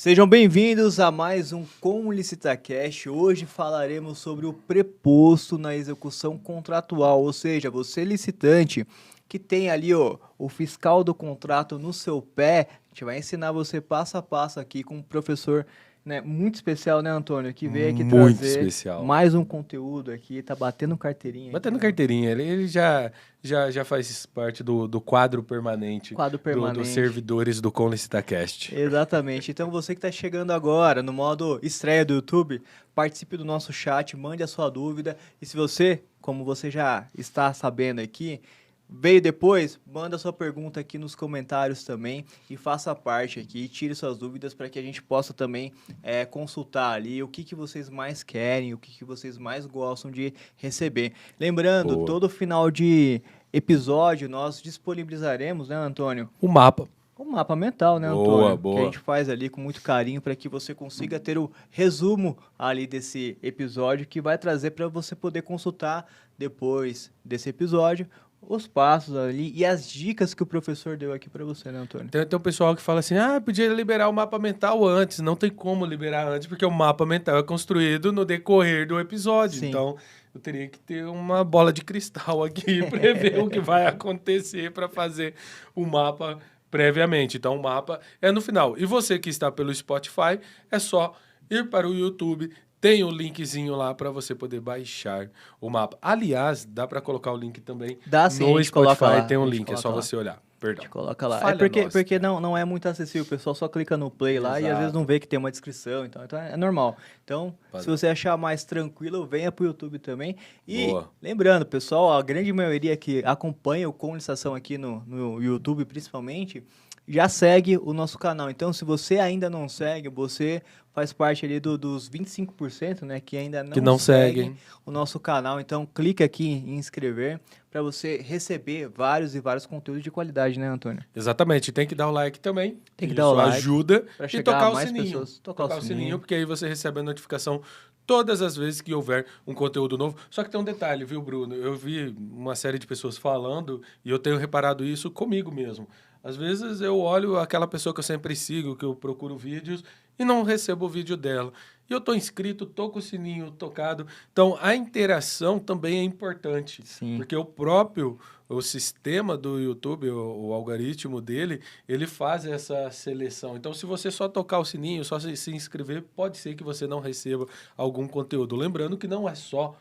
Sejam bem-vindos a mais um Com LicitaCast. Hoje falaremos sobre o preposto na execução contratual, ou seja, você licitante que tem ali o fiscal do contrato no seu pé, a gente vai ensinar você passo a passo aqui com um professor, né, muito especial, né, Antônio, que veio aqui Muito trazer especial. mais um conteúdo aqui, tá batendo carteirinha. Batendo aqui, né? carteirinha, ele já faz parte do quadro permanente Quadro dos permanente. servidores do Com LicitaCast. Exatamente. Então você que está chegando agora no modo estreia do YouTube, participe do nosso chat, mande a sua dúvida. E se você, como você já está sabendo aqui, veio depois, manda sua pergunta aqui nos comentários também e faça parte aqui, tire suas dúvidas para que a gente possa também consultar ali o que vocês mais querem, o que vocês mais gostam de receber. Lembrando, Boa. todo final de episódio nós disponibilizaremos, né, Antônio? O mapa. Um mapa mental, né, Boa, Antônio? Que a boa. gente faz ali com muito carinho para que você consiga ter o resumo ali desse episódio que vai trazer para você poder consultar depois desse episódio os passos ali e as dicas que o professor deu aqui para você, né, Antônio? Tem um pessoal que fala assim, podia liberar o mapa mental antes. Não tem como liberar antes, porque o mapa mental é construído no decorrer do episódio. Sim. Então, eu teria que ter uma bola de cristal aqui e prever o que vai acontecer para fazer o mapa previamente. Então, o mapa é no final. E você que está pelo Spotify, é só ir para o YouTube. Tem o linkzinho lá para você poder baixar o mapa. Aliás, dá para colocar o link também Dá sim, a no gente coloca Spotify. lá, Tem a um gente link, é só coloca lá. você olhar. Perdão. Coloca lá. Falha nossa. Porque não é muito acessível, o pessoal só clica no play lá e às vezes Exato. não vê que tem uma descrição, então é normal. Então, se Padrão. você achar mais tranquilo, venha pro YouTube também. E Boa. lembrando, pessoal, a grande maioria que acompanha o Com Licitação aqui no YouTube, principalmente, já segue o nosso canal. Então, se você ainda não segue, você faz parte ali dos 25%, né, que ainda não seguem o nosso canal. Então, clique aqui em inscrever para você receber vários e vários conteúdos de qualidade, né, Antônio? Exatamente. Tem que dar o like também. Tem que dar o like ajuda. pra E chegar tocar a o mais sininho. pessoas. Tocar o sininho, porque aí você recebe a notificação todas as vezes que houver um conteúdo novo. Só que tem um detalhe, viu, Bruno? Eu vi uma série de pessoas falando e eu tenho reparado isso comigo mesmo. Às vezes eu olho aquela pessoa que eu sempre sigo, que eu procuro vídeos e não recebo o vídeo dela. E eu tô inscrito, tô com o sininho tocado. Então, a interação também é importante. Sim. Porque o sistema do YouTube, o algoritmo dele, ele faz essa seleção. Então, se você só tocar o sininho, só se inscrever, pode ser que você não receba algum conteúdo. Lembrando que não é só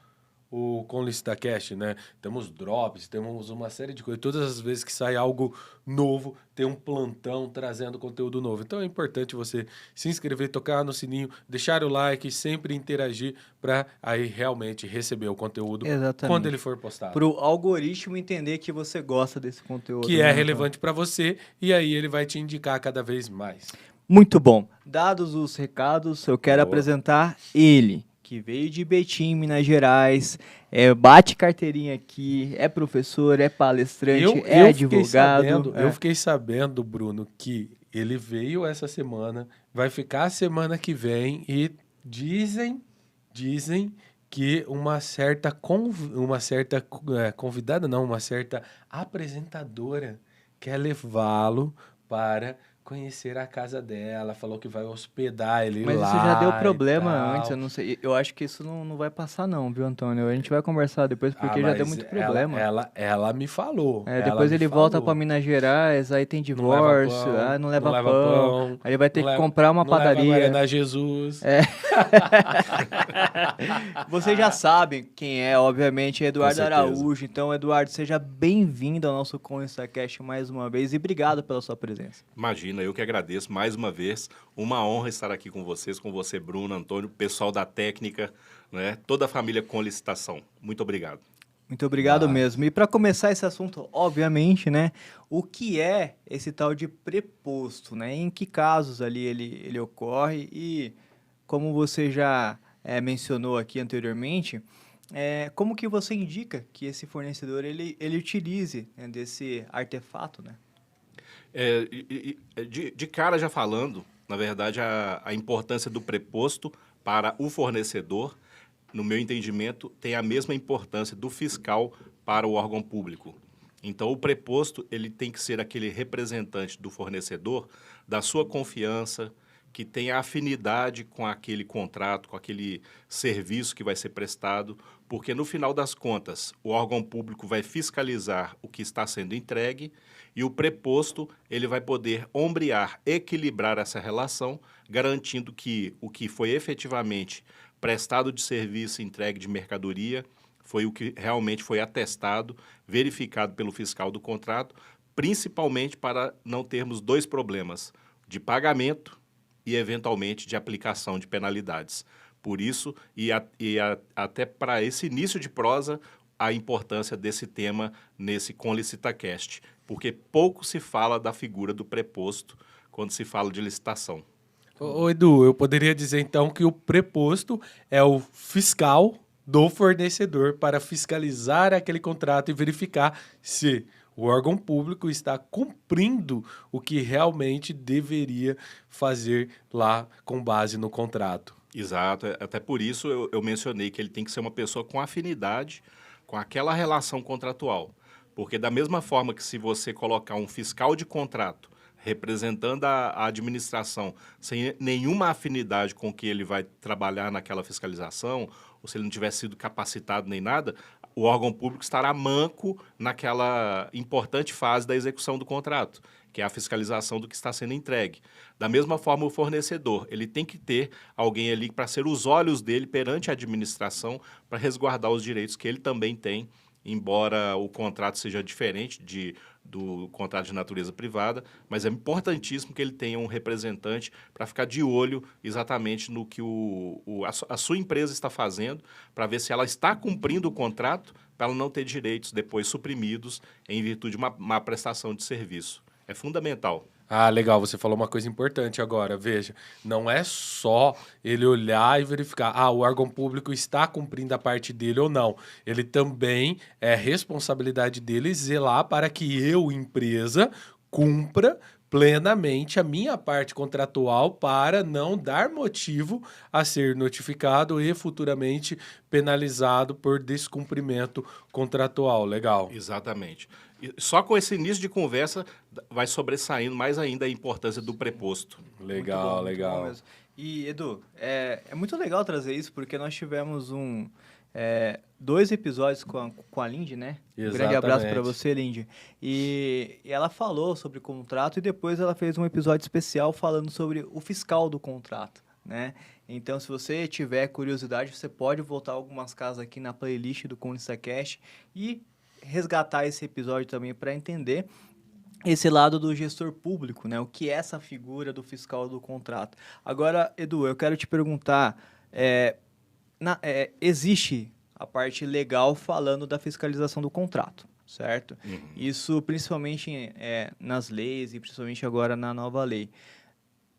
o Com LicitaCast, né? Temos drops, temos uma série de coisas. Todas as vezes que sai algo novo, tem um plantão trazendo conteúdo novo. Então é importante você se inscrever, tocar no sininho, deixar o like, sempre interagir para aí realmente receber o conteúdo quando ele for postado. Para o algoritmo entender que você gosta desse conteúdo. Que é relevante para você e aí ele vai te indicar cada vez mais. Muito bom. Dados os recados, eu quero Boa. apresentar ele, que veio de Betim, Minas Gerais, bate carteirinha aqui, é professor, é palestrante, é advogado. Eu fiquei sabendo, Bruno, que ele veio essa semana, vai ficar a semana que vem e dizem que uma certa convidada, não, uma certa apresentadora quer levá-lo para conhecer a casa dela, falou que vai hospedar ele Mas lá. isso já deu problema e tal. antes, eu não sei. Eu acho que isso não vai passar não, viu, Antônio? A gente vai conversar depois, porque já deu mas muito problema. Ela me falou. Depois ele volta pra Minas Gerais, aí tem divórcio, não leva pão. Aí ele vai ter que comprar uma padaria. Guaraná Jesus. Vocês já sabem quem é, obviamente, é Eduardo certeza. Araújo. Então, Eduardo, seja bem-vindo ao nosso Com LicitaCast mais uma vez e obrigado pela sua presença. Imagina, eu que agradeço mais uma vez. Uma honra estar aqui com vocês, com você, Bruno, Antônio, pessoal da técnica, né? Toda a família Com Licitação. Muito obrigado. Muito obrigado mesmo. E para começar esse assunto, obviamente, né? O que é esse tal de preposto, né? Em que casos ali ele ocorre e como você já mencionou aqui anteriormente, como que você indica que esse fornecedor ele utilize, né, desse artefato, né? De cara já falando, na verdade, a importância do preposto para o fornecedor, no meu entendimento, tem a mesma importância do fiscal para o órgão público. Então, o preposto ele tem que ser aquele representante do fornecedor, da sua confiança, que tenha afinidade com aquele contrato, com aquele serviço que vai ser prestado, porque no final das contas, o órgão público vai fiscalizar o que está sendo entregue e o preposto ele vai poder ombrear, equilibrar essa relação, garantindo que o que foi efetivamente prestado de serviço, entregue de mercadoria, foi o que realmente foi atestado, verificado pelo fiscal do contrato, principalmente para não termos dois problemas, de pagamento e, eventualmente, de aplicação de penalidades. Por isso, até para esse início de prosa, a importância desse tema nesse ConLicitaCast, porque pouco se fala da figura do preposto quando se fala de licitação. Ô, Edu, eu poderia dizer então que o preposto é o fiscal do fornecedor para fiscalizar aquele contrato e verificar se o órgão público está cumprindo o que realmente deveria fazer lá com base no contrato. Exato, até por isso eu mencionei que ele tem que ser uma pessoa com afinidade com aquela relação contratual. Porque da mesma forma que se você colocar um fiscal de contrato representando a administração sem nenhuma afinidade com que ele vai trabalhar naquela fiscalização, ou se ele não tiver sido capacitado nem nada, o órgão público estará manco naquela importante fase da execução do contrato, que é a fiscalização do que está sendo entregue. Da mesma forma, o fornecedor, ele tem que ter alguém ali para ser os olhos dele perante a administração, para resguardar os direitos que ele também tem, embora o contrato seja diferente do contrato de natureza privada, mas é importantíssimo que ele tenha um representante para ficar de olho exatamente no que a sua empresa está fazendo, para ver se ela está cumprindo o contrato, para ela não ter direitos depois suprimidos em virtude de uma má prestação de serviço. É fundamental. Ah, legal, você falou uma coisa importante agora, veja, não é só ele olhar e verificar, o órgão público está cumprindo a parte dele ou não, ele também é responsabilidade dele zelar para que eu, empresa, cumpra plenamente a minha parte contratual para não dar motivo a ser notificado e futuramente penalizado por descumprimento contratual. Legal. Exatamente. E só com esse início de conversa vai sobressaindo mais ainda a importância do preposto. Legal, Muito legal. bom mesmo. E, Edu, é muito legal trazer isso, porque nós tivemos 2 episódios com a Lindy, né? Um grande abraço para você, Lindy. E ela falou sobre o contrato e depois ela fez um episódio especial falando sobre o fiscal do contrato, né? Então, se você tiver curiosidade, você pode voltar algumas casas aqui na playlist do ConLicitaCast e resgatar esse episódio também para entender esse lado do gestor público, né? O que é essa figura do fiscal do contrato. Agora, Edu, eu quero te perguntar, existe a parte legal falando da fiscalização do contrato, certo? Uhum. Isso principalmente nas leis e principalmente agora na nova lei.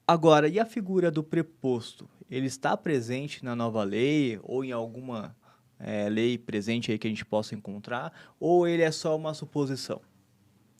Agora, e a figura do preposto? Ele está presente na nova lei ou em alguma lei presente aí que a gente possa encontrar? Ou ele é só uma suposição?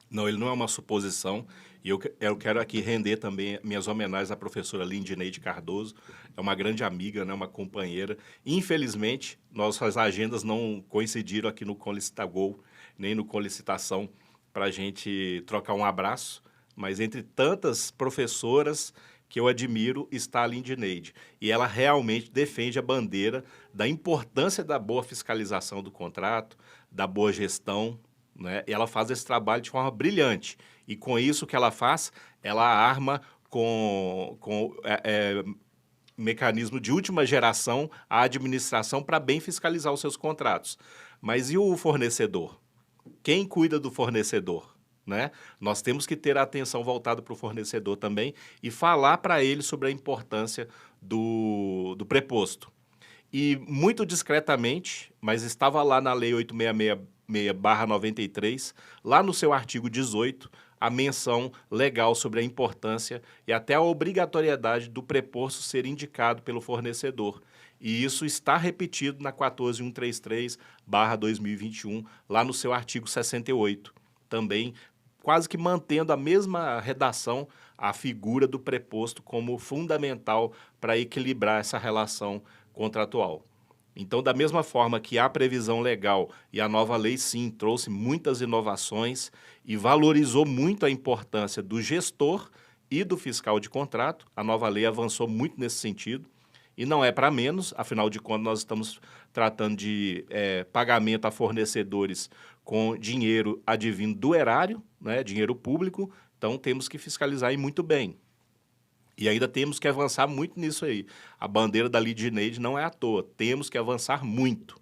Não, ele não é uma suposição. E eu quero aqui render também minhas homenagens à professora Lindineide Cardoso. É uma grande amiga, né, uma companheira. Infelizmente, nossas agendas não coincidiram aqui no ConLicitaGo, nem no ConLicitação, para a gente trocar um abraço. Mas entre tantas professoras que eu admiro está a Lindineide. E ela realmente defende a bandeira da importância da boa fiscalização do contrato, da boa gestão, né? E ela faz esse trabalho de forma brilhante. E com isso que ela faz, ela arma com mecanismo de última geração a administração para bem fiscalizar os seus contratos. Mas e o fornecedor? Quem cuida do fornecedor? Né? Nós temos que ter a atenção voltada para o fornecedor também e falar para ele sobre a importância do preposto. E muito discretamente, mas estava lá na Lei 866/93, lá no seu artigo 18, a menção legal sobre a importância e até a obrigatoriedade do preposto ser indicado pelo fornecedor. E isso está repetido na 14133/2021, lá no seu artigo 68. Também quase que mantendo a mesma redação, a figura do preposto como fundamental para equilibrar essa relação contratual. Então, da mesma forma que a previsão legal e a nova lei, sim, trouxe muitas inovações e valorizou muito a importância do gestor e do fiscal de contrato. A nova lei avançou muito nesse sentido. E não é para menos, afinal de contas, nós estamos tratando de pagamento a fornecedores com dinheiro advindo do erário, né, dinheiro público, então temos que fiscalizar e muito bem. E ainda temos que avançar muito nisso aí. A bandeira da Lidneide não é à toa, temos que avançar muito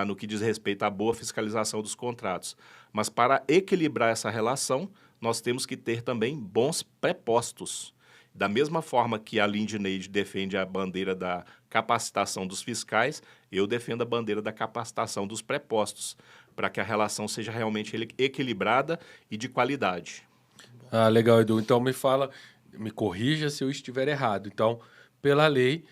no que diz respeito à boa fiscalização dos contratos. Mas para equilibrar essa relação, nós temos que ter também bons prepostos. Da mesma forma que a Lidneide defende a bandeira da capacitação dos fiscais, eu defendo a bandeira da capacitação dos prepostos, para que a relação seja realmente equilibrada e de qualidade. Ah, legal, Edu. Então me corrija se eu estiver errado. Então, pela lei,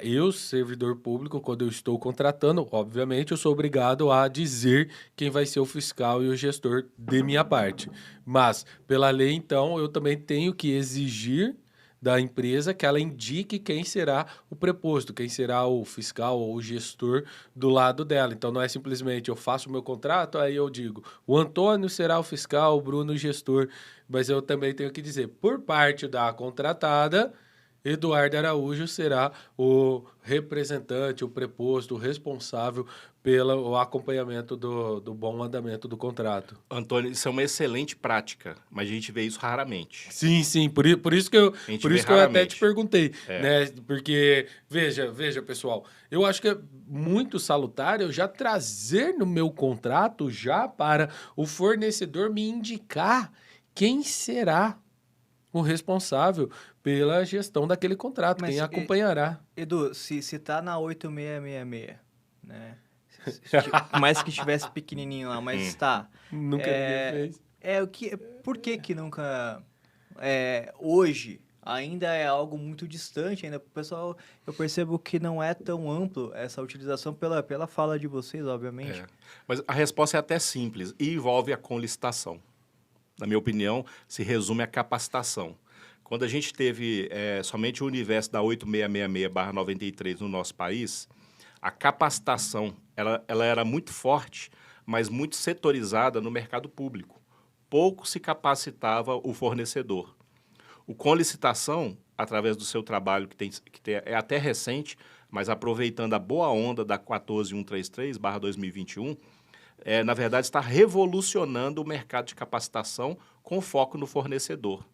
eu, servidor público, quando eu estou contratando, obviamente, eu sou obrigado a dizer quem vai ser o fiscal e o gestor de minha parte. Mas, pela lei, então, eu também tenho que exigir da empresa que ela indique quem será o preposto, quem será o fiscal ou o gestor do lado dela. Então, não é simplesmente eu faço o meu contrato, aí eu digo, o Antônio será o fiscal, o Bruno o gestor, mas eu também tenho que dizer, por parte da contratada, Eduardo Araújo será o representante, o preposto, o responsável pelo acompanhamento do bom andamento do contrato. Antônio, isso é uma excelente prática, mas a gente vê isso raramente. Sim, por isso que eu até te perguntei, né? Porque, veja, pessoal, eu acho que é muito salutar eu já trazer no meu contrato já para o fornecedor me indicar quem será o responsável pela gestão daquele contrato, quem acompanhará. Edu, se tá na 8666, né? Mais que estivesse pequenininho lá, mas está. Nunca ninguém fez. Por que nunca... hoje ainda é algo muito distante ainda. O pessoal, eu percebo que não é tão amplo essa utilização pela fala de vocês, obviamente. Mas a resposta é até simples e envolve a conlicitação. Na minha opinião, se resume à capacitação. Quando a gente teve somente o universo da 8666/93 no nosso país, a capacitação ela era muito forte, mas muito setorizada no mercado público. Pouco se capacitava o fornecedor. O com licitação, através do seu trabalho, é até recente, mas aproveitando a boa onda da 14133/2021, na verdade, está revolucionando o mercado de capacitação com foco no fornecedor.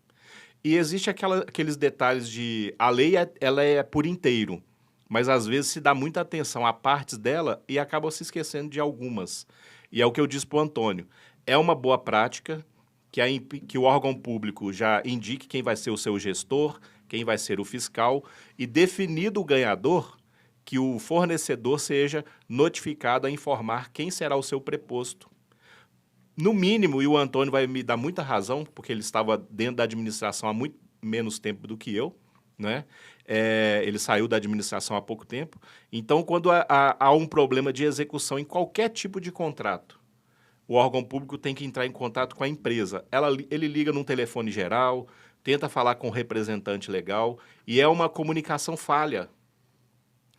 E existe aqueles detalhes de... A lei ela é por inteiro, mas às vezes se dá muita atenção a partes dela e acaba se esquecendo de algumas. E é o que eu disse para o Antônio. É uma boa prática que o órgão público já indique quem vai ser o seu gestor, quem vai ser o fiscal, e definido o ganhador, que o fornecedor seja notificado a informar quem será o seu preposto. No mínimo, e o Antônio vai me dar muita razão, porque ele estava dentro da administração há muito menos tempo do que eu, né? Ele saiu da administração há pouco tempo. Então, quando há um problema de execução em qualquer tipo de contrato, o órgão público tem que entrar em contato com a empresa. Ele liga num telefone geral, tenta falar com o representante legal, e é uma comunicação falha.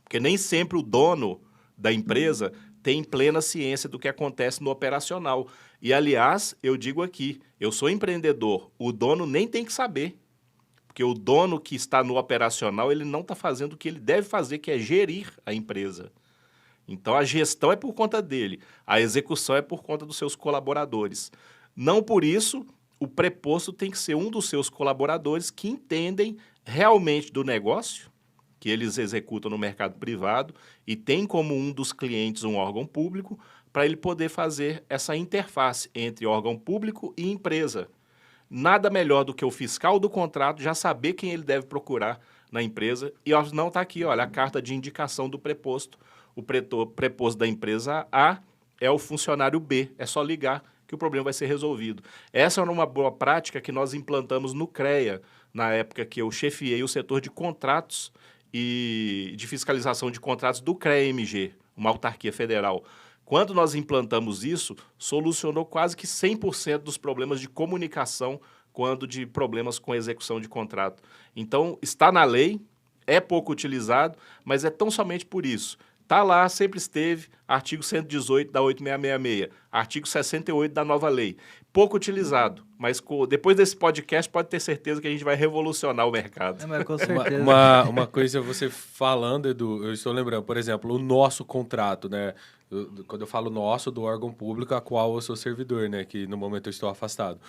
Porque nem sempre o dono da empresa tem plena ciência do que acontece no operacional. E, aliás, eu digo aqui, eu sou empreendedor, o dono nem tem que saber. Porque o dono que está no operacional, ele não está fazendo o que ele deve fazer, que é gerir a empresa. Então, a gestão é por conta dele, a execução é por conta dos seus colaboradores. Não por isso, o preposto tem que ser um dos seus colaboradores que entendem realmente do negócio, que eles executam no mercado privado e tem como um dos clientes um órgão público, para ele poder fazer essa interface entre órgão público e empresa. Nada melhor do que o fiscal do contrato já saber quem ele deve procurar na empresa. E não está aqui, olha, a carta de indicação do preposto. O preposto da empresa A é o funcionário B. É só ligar que o problema vai ser resolvido. Essa era uma boa prática que nós implantamos no CREA, na época que eu chefiei o setor de contratos e de fiscalização de contratos do CREA-MG, uma autarquia federal. Quando nós implantamos isso, solucionou quase que 100% dos problemas de comunicação quando de problemas com execução de contrato. Então, está na lei, é pouco utilizado, mas é tão somente por isso. Está lá, sempre esteve, artigo 118 da 8666, artigo 68 da nova lei. Pouco utilizado, mas depois desse podcast pode ter certeza que a gente vai revolucionar o mercado. Mas com certeza. Uma coisa você falando, Edu, eu estou lembrando, por exemplo, o nosso contrato, né? Quando eu falo nosso, do órgão público a qual eu sou servidor, né? Que no momento eu estou afastado.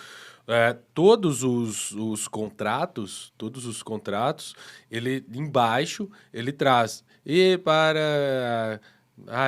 Todos os contratos, ele embaixo, ele traz. E para...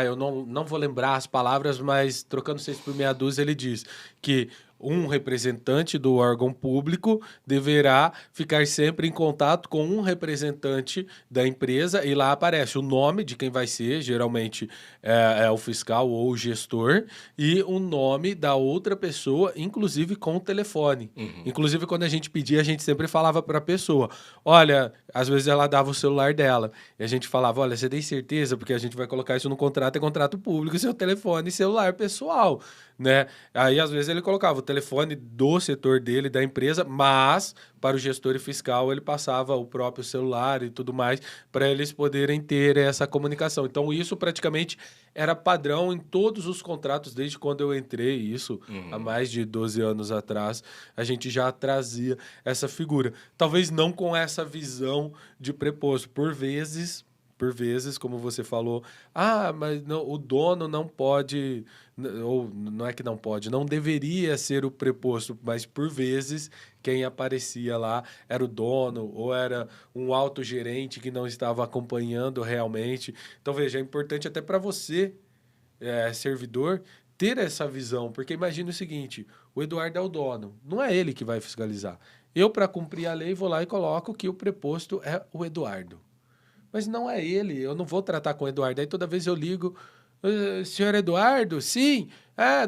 eu não vou lembrar as palavras, mas trocando 6 por meia dúzia, ele diz que um representante do órgão público deverá ficar sempre em contato com um representante da empresa e lá aparece o nome de quem vai ser, geralmente é o fiscal ou o gestor, e o nome da outra pessoa, inclusive com o telefone. Inclusive, quando a gente pedia, a gente sempre falava para a pessoa, olha, às vezes ela dava o celular dela, e a gente falava, olha, você tem certeza? Porque a gente vai colocar isso no contrato, é contrato público, seu telefone e celular pessoal, né? Aí, às vezes, ele colocava o telefone do setor dele, da empresa, mas para o gestor e fiscal ele passava o próprio celular e tudo mais para eles poderem ter essa comunicação. Então, isso praticamente era padrão em todos os contratos, desde quando eu entrei, isso há mais de 12 anos atrás, a gente já trazia essa figura. Talvez não com essa visão de preposto. Por vezes, como você falou, mas não, o dono não pode, ou não é que não pode, não deveria ser o preposto, mas por vezes quem aparecia lá era o dono ou era um alto gerente que não estava acompanhando realmente. Então, veja, é importante até para você, servidor, ter essa visão, porque imagina o seguinte, o Eduardo é o dono, não é ele que vai fiscalizar. Eu, para cumprir a lei, vou lá e coloco que o preposto é o Eduardo. Mas não é ele, eu não vou tratar com o Eduardo. Aí toda vez eu ligo, senhor Eduardo? Sim,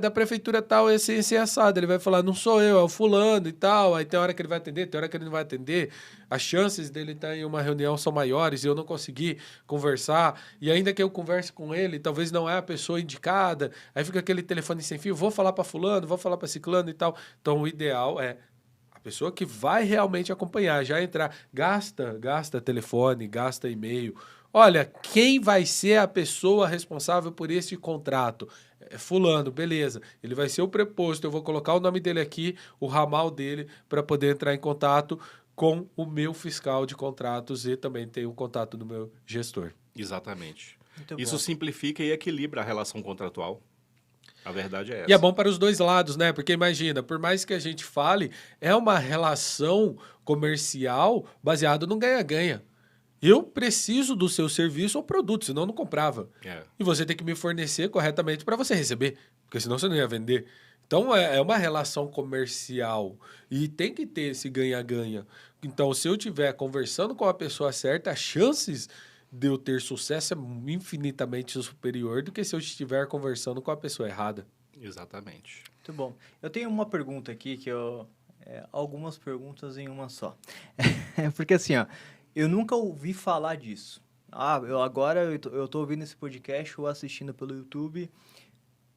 da prefeitura tal, esse assado. Ele vai falar, não sou eu, é o fulano e tal. Aí tem hora que ele vai atender, tem hora que ele não vai atender. As chances dele estar em uma reunião são maiores e eu não consegui conversar. E ainda que eu converse com ele, talvez não é a pessoa indicada. Aí fica aquele telefone sem fio, vou falar para fulano, vou falar para ciclano e tal. Então o ideal é a pessoa que vai realmente acompanhar, já entrar, gasta telefone, gasta e-mail. Olha, quem vai ser a pessoa responsável por este contrato? Fulano, beleza. Ele vai ser o preposto, eu vou colocar o nome dele aqui, o ramal dele, para poder entrar em contato com o meu fiscal de contratos e também ter o contato do meu gestor. Exatamente. Muito Isso bom. simplifica e equilibra a relação contratual. A verdade é essa. E é bom para os dois lados, né? Porque imagina, por mais que a gente fale, é uma relação comercial baseada no ganha-ganha. Eu preciso do seu serviço ou produto, senão eu não comprava. E você tem que me fornecer corretamente para você receber, porque senão você não ia vender. Então, é uma relação comercial e tem que ter esse ganha-ganha. Então, se eu estiver conversando com a pessoa certa, as chances de eu ter sucesso é infinitamente superior do que se eu estiver conversando com a pessoa errada. Exatamente. Muito bom. Eu tenho uma pergunta aqui algumas perguntas em uma só. Porque assim, eu nunca ouvi falar disso. Eu tô ouvindo esse podcast ou assistindo pelo YouTube,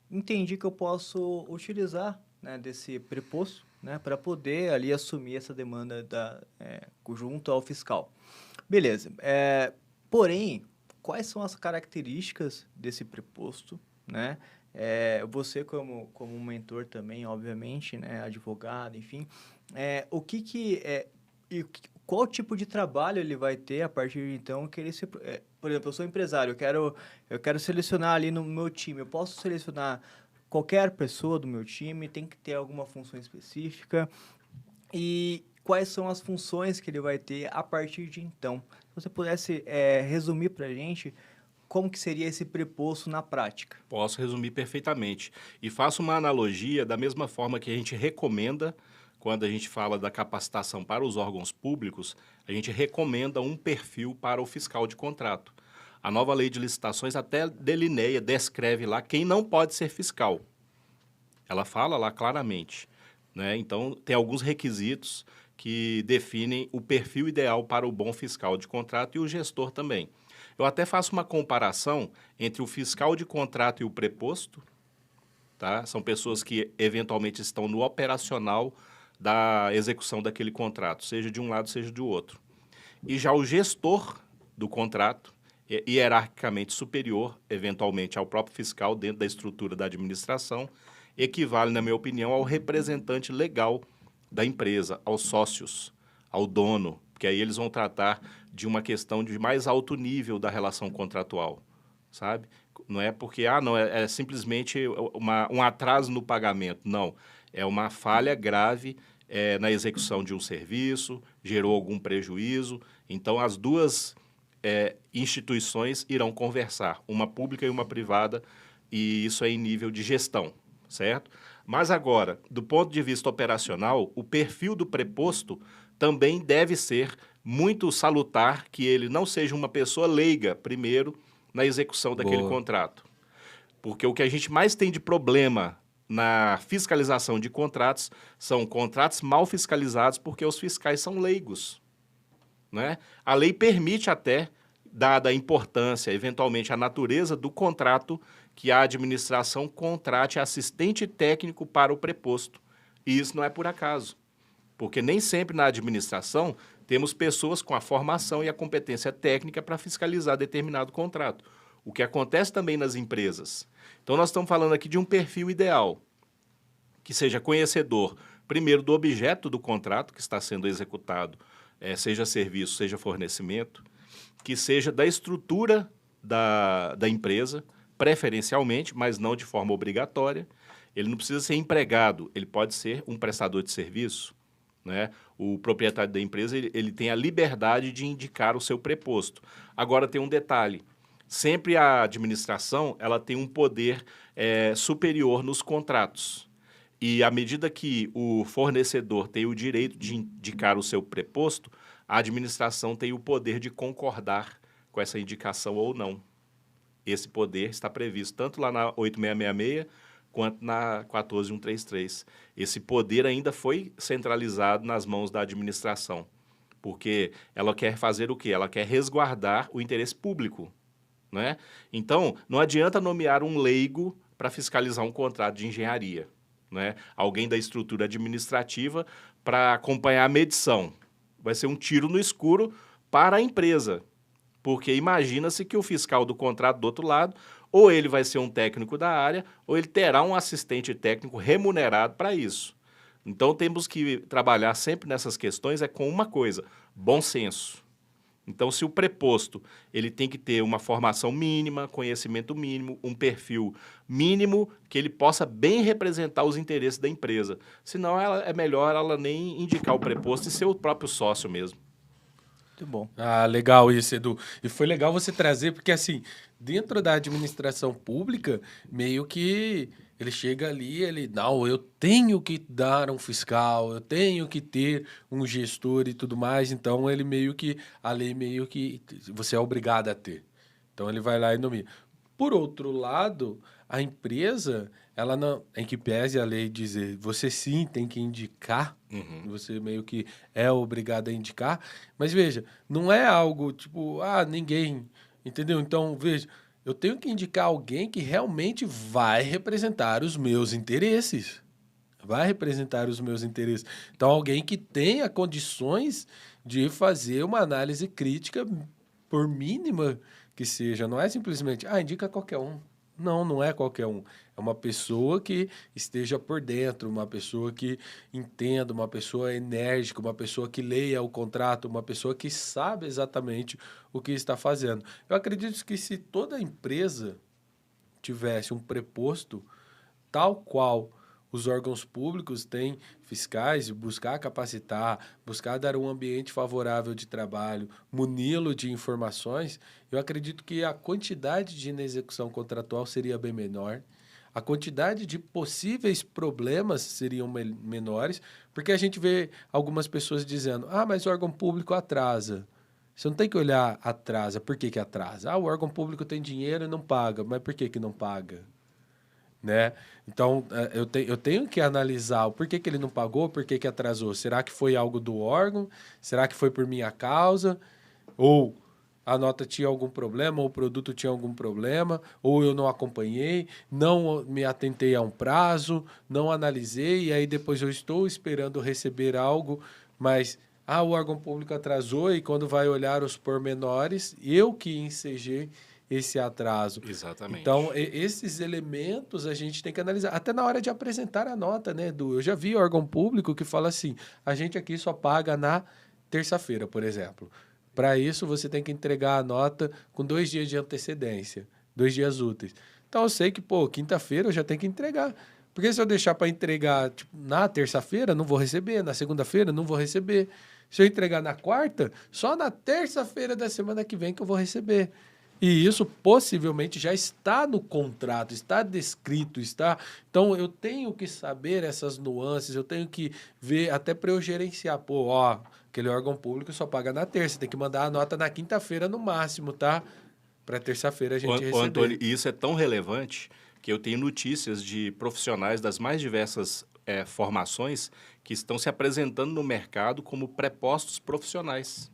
entendi que eu posso utilizar, né, desse preposto, né, para poder ali assumir essa demanda junto ao fiscal. Beleza. Porém, quais são as características desse preposto, né? Você como mentor também, obviamente, né? Advogado, enfim. Qual tipo de trabalho ele vai ter a partir de então que ele por exemplo, eu sou empresário, eu quero selecionar ali no meu time. Eu posso selecionar qualquer pessoa do meu time, tem que ter alguma função específica. E quais são as funções que ele vai ter a partir de então? Se você pudesse resumir para a gente como que seria esse preposto na prática. Posso resumir perfeitamente. E faço uma analogia da mesma forma que a gente recomenda, quando a gente fala da capacitação para os órgãos públicos, a gente recomenda um perfil para o fiscal de contrato. A nova lei de licitações até descreve lá quem não pode ser fiscal. Ela fala lá claramente, né? Então, tem alguns requisitos que definem o perfil ideal para o bom fiscal de contrato e o gestor também. Eu até faço uma comparação entre o fiscal de contrato e o preposto, tá? São pessoas que eventualmente estão no operacional da execução daquele contrato, seja de um lado, seja do outro. E já o gestor do contrato, hierarquicamente superior, eventualmente, ao próprio fiscal dentro da estrutura da administração, equivale, na minha opinião, ao representante legal da empresa, aos sócios, ao dono, porque aí eles vão tratar de uma questão de mais alto nível da relação contratual, sabe? Não é porque, não, é simplesmente um atraso no pagamento, não. É uma falha grave na execução de um serviço, gerou algum prejuízo, então as duas instituições irão conversar, uma pública e uma privada, e isso é em nível de gestão, certo? Mas agora, do ponto de vista operacional, o perfil do preposto também deve ser muito salutar que ele não seja uma pessoa leiga, primeiro, na execução daquele contrato. Porque o que a gente mais tem de problema na fiscalização de contratos são contratos mal fiscalizados porque os fiscais são leigos, né? A lei permite até, dada a importância, eventualmente a natureza do contrato, que a administração contrate assistente técnico para o preposto. E isso não é por acaso, porque nem sempre na administração temos pessoas com a formação e a competência técnica para fiscalizar determinado contrato. O que acontece também nas empresas. Então, nós estamos falando aqui de um perfil ideal, que seja conhecedor, primeiro, do objeto do contrato que está sendo executado, seja serviço, seja fornecimento, que seja da estrutura da empresa, preferencialmente, mas não de forma obrigatória. Ele não precisa ser empregado, ele pode ser um prestador de serviço, né? O proprietário da empresa ele tem a liberdade de indicar o seu preposto. Agora, tem um detalhe. Sempre a administração ela tem um poder superior nos contratos. E à medida que o fornecedor tem o direito de indicar o seu preposto, a administração tem o poder de concordar com essa indicação ou não. Esse poder está previsto tanto lá na 8666 quanto na 14133. Esse poder ainda foi centralizado nas mãos da administração, porque ela quer fazer o quê? Ela quer resguardar o interesse público, né? Então, não adianta nomear um leigo para fiscalizar um contrato de engenharia, né? Alguém da estrutura administrativa para acompanhar a medição. Vai ser um tiro no escuro para a empresa, porque imagina-se que o fiscal do contrato do outro lado, ou ele vai ser um técnico da área, ou ele terá um assistente técnico remunerado para isso. Então, temos que trabalhar sempre nessas questões com uma coisa, bom senso. Então, se o preposto ele tem que ter uma formação mínima, conhecimento mínimo, um perfil mínimo, que ele possa bem representar os interesses da empresa. Senão, é melhor ela nem indicar o preposto e ser o próprio sócio mesmo. Muito bom. Ah, legal isso, Edu. E foi legal você trazer, porque assim, dentro da administração pública, meio que ele chega ali, não, eu tenho que dar um fiscal, eu tenho que ter um gestor e tudo mais, então ele meio que, a lei meio que você é obrigado a ter. Então ele vai lá e nomeia. Por outro lado, a empresa, ela não, em que pese a lei dizer, você sim tem que indicar, você meio que é obrigado a indicar, mas veja, não é algo tipo, ninguém, entendeu? Então, veja, eu tenho que indicar alguém que realmente vai representar os meus interesses. Vai representar os meus interesses. Então, alguém que tenha condições de fazer uma análise crítica, por mínima que seja. Não é simplesmente, indica qualquer um. Não, não é qualquer um. É uma pessoa que esteja por dentro, uma pessoa que entenda, uma pessoa enérgica, uma pessoa que leia o contrato, uma pessoa que sabe exatamente o que está fazendo. Eu acredito que se toda empresa tivesse um preposto, tal qual os órgãos públicos têm fiscais, buscar capacitar, buscar dar um ambiente favorável de trabalho, muni-lo de informações, eu acredito que a quantidade de inexecução contratual seria bem menor, a quantidade de possíveis problemas seriam menores, porque a gente vê algumas pessoas dizendo, mas o órgão público atrasa. Você não tem que olhar atrasa. Por que atrasa? O órgão público tem dinheiro e não paga. Mas por que não paga? Né? Então, eu tenho que analisar o porquê que ele não pagou, por que atrasou. Será que foi algo do órgão? Será que foi por minha causa? Ou a nota tinha algum problema, ou o produto tinha algum problema, ou eu não acompanhei, não me atentei a um prazo, não analisei, e aí depois eu estou esperando receber algo, mas o órgão público atrasou e quando vai olhar os pormenores, eu que ensejei esse atraso. Exatamente. Então, esses elementos a gente tem que analisar. Até na hora de apresentar a nota, né, Edu? Eu já vi órgão público que fala assim, a gente aqui só paga na terça-feira, por exemplo. Para isso, você tem que entregar a nota com 2 dias de antecedência, 2 dias úteis. Então, eu sei que, quinta-feira eu já tenho que entregar. Porque se eu deixar para entregar na terça-feira, não vou receber. Na segunda-feira, não vou receber. Se eu entregar na quarta, só na terça-feira da semana que vem que eu vou receber. E isso possivelmente já está no contrato, está descrito, está... Então, eu tenho que saber essas nuances, eu tenho que ver, até para eu gerenciar. Aquele órgão público só paga na terça, tem que mandar a nota na quinta-feira no máximo, tá? Para terça-feira a gente receber. Antônio, isso é tão relevante que eu tenho notícias de profissionais das mais diversas formações que estão se apresentando no mercado como prepostos profissionais.